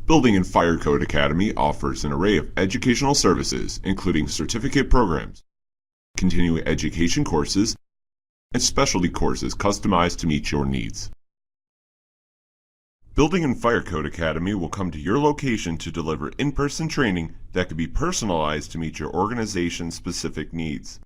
Building and Fire Code Academy offers an array of educational services, including certificate programs, continuing education courses, and specialty courses customized to meet your needs. Building and Fire Code Academy will come to your location to deliver in-person training that can be personalized to meet your organization's specific needs.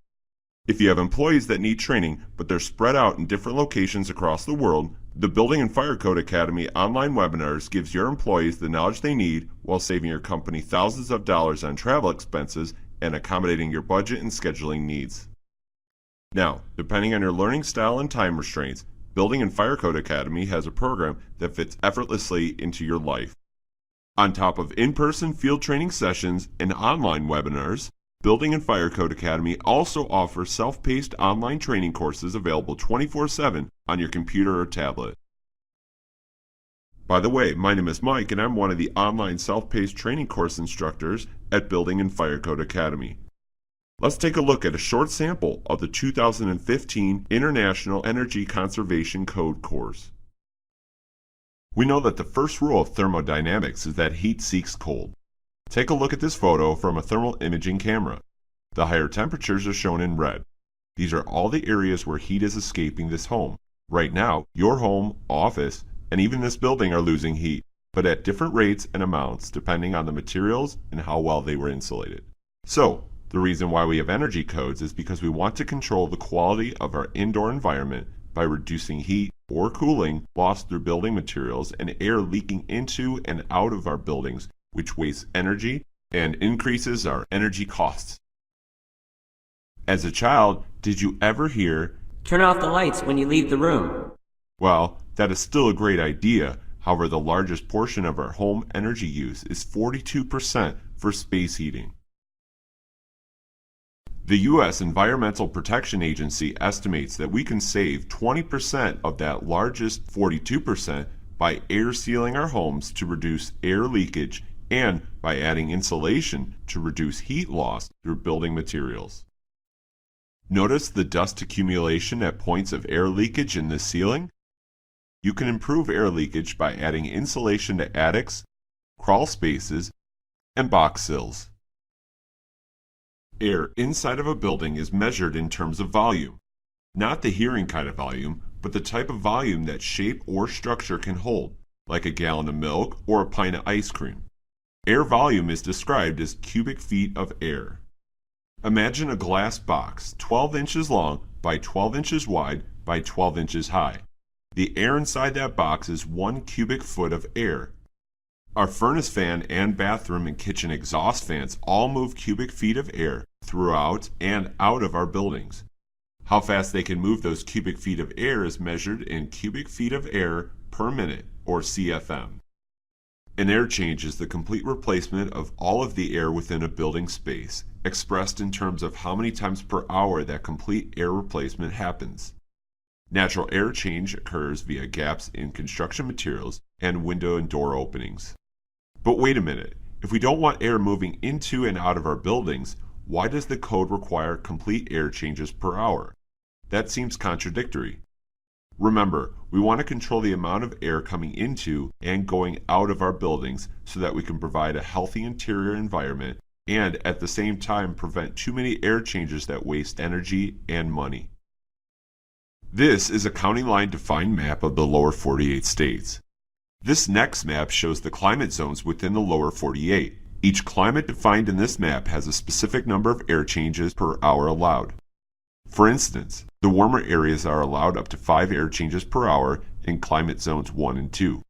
If you have employees that need training, but they're spread out in different locations across the world, the Building and Fire Code Academy online webinars gives your employees the knowledge they need while saving your company thousands of dollars on travel expenses and accommodating your budget and scheduling needs. Now, depending on your learning style and time restraints, Building and Fire Code Academy has a program that fits effortlessly into your life. On top of in-person field training sessions and online webinars, Building and Fire Code Academy also offers self-paced online training courses available 24/7 on your computer or tablet. By the way, my name is Mike and I'm one of the online self-paced training course instructors at Building and Fire Code Academy. Let's take a look at a short sample of the 2015 International Energy Conservation Code course. We know that the first rule of thermodynamics is that heat seeks cold. Take a look at this photo from a thermal imaging camera. The higher temperatures are shown in red. These are all the areas where heat is escaping this home. Right now, your home, office, and even this building are losing heat, but at different rates and amounts depending on the materials and how well they were insulated. So, the reason why we have energy codes is because we want to control the quality of our indoor environment by reducing heat or cooling lost through building materials and air leaking into and out of our buildings, which wastes energy and increases our energy costs. As a child, did you ever hear, "Turn off the lights when you leave the room"? Well, that is still a great idea. However, the largest portion of our home energy use is 42% for space heating. The U.S. Environmental Protection Agency estimates that we can save 20% of that largest 42% by air sealing our homes to reduce air leakage and by adding insulation to reduce heat loss through building materials. Notice the dust accumulation at points of air leakage in the ceiling? You can improve air leakage by adding insulation to attics, crawl spaces, and box sills. Air inside of a building is measured in terms of volume. Not the hearing kind of volume, but the type of volume that shape or structure can hold, like a gallon of milk or a pint of ice cream. Air volume is described as cubic feet of air. Imagine a glass box 12 inches long by 12 inches wide by 12 inches high. The air inside that box is 1 cubic foot of air. Our furnace fan and bathroom and kitchen exhaust fans all move cubic feet of air throughout and out of our buildings. How fast they can move those cubic feet of air is measured in cubic feet of air per minute, or CFM. An air change is the complete replacement of all of the air within a building space, expressed in terms of how many times per hour that complete air replacement happens. Natural air change occurs via gaps in construction materials and window and door openings. But wait a minute, if we don't want air moving into and out of our buildings, why does the code require complete air changes per hour? That seems contradictory. Remember, we want to control the amount of air coming into and going out of our buildings so that we can provide a healthy interior environment and at the same time prevent too many air changes that waste energy and money. This is a county line defined map of the lower 48 states. This next map shows the climate zones within the lower 48. Each climate defined in this map has a specific number of air changes per hour allowed. For instance, the warmer areas are allowed up to 5 air changes per hour in climate zones 1 and 2,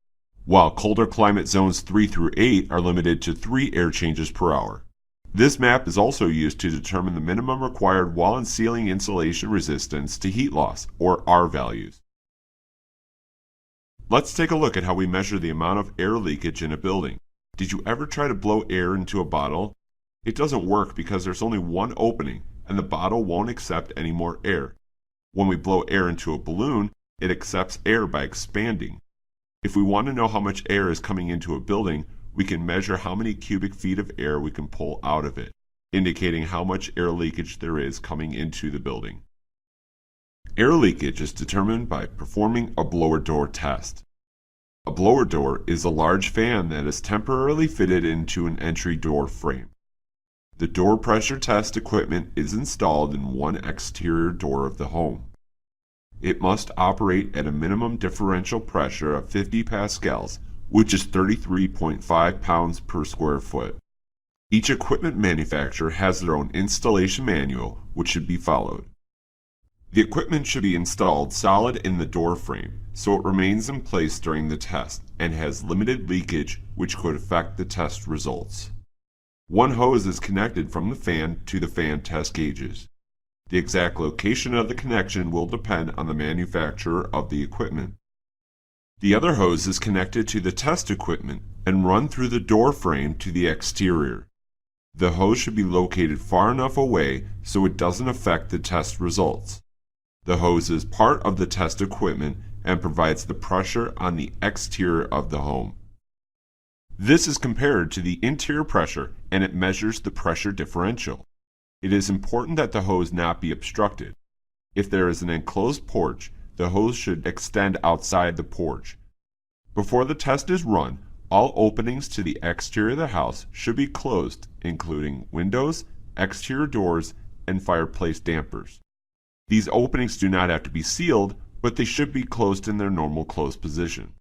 while colder climate zones 3 through 8 are limited to 3 air changes per hour. This map is also used to determine the minimum required wall and ceiling insulation resistance to heat loss, or R values. Let's take a look at how we measure the amount of air leakage in a building. Did you ever try to blow air into a bottle? It doesn't work because there's only one opening, and the bottle won't accept any more air. When we blow air into a balloon, it accepts air by expanding. If we want to know how much air is coming into a building, we can measure how many cubic feet of air we can pull out of it, indicating how much air leakage there is coming into the building. Air leakage is determined by performing a blower door test. A blower door is a large fan that is temporarily fitted into an entry door frame. The door pressure test equipment is installed in one exterior door of the home. It must operate at a minimum differential pressure of 50 pascals, which is 33.5 pounds per square foot. Each equipment manufacturer has their own installation manual, which should be followed. The equipment should be installed solid in the door frame, so it remains in place during the test and has limited leakage, which could affect the test results. One hose is connected from the fan to the fan test gauges. The exact location of the connection will depend on the manufacturer of the equipment. The other hose is connected to the test equipment and run through the door frame to the exterior. The hose should be located far enough away so it doesn't affect the test results. The hose is part of the test equipment and provides the pressure on the exterior of the home. This is compared to the interior pressure and it measures the pressure differential. It is important that the hose not be obstructed. If there is an enclosed porch, the hose should extend outside the porch. Before the test is run, all openings to the exterior of the house should be closed, including windows, exterior doors, and fireplace dampers. These openings do not have to be sealed, but they should be closed in their normal closed position.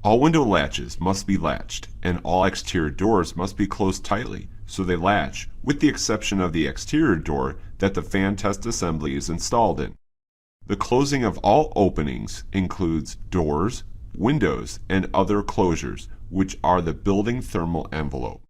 All window latches must be latched, and all exterior doors must be closed tightly, so they latch, with the exception of the exterior door that the fan test assembly is installed in. The closing of all openings includes doors, windows, and other closures, which are the building thermal envelope.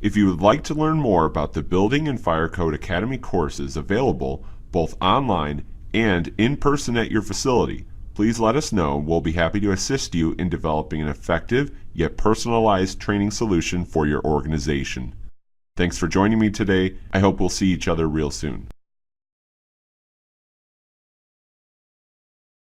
If you would like to learn more about the Building and Fire Code Academy courses available both online and in person at your facility, please let us know. We'll be happy to assist you in developing an effective yet personalized training solution for your organization. Thanks for joining me today. I hope we'll see each other real soon.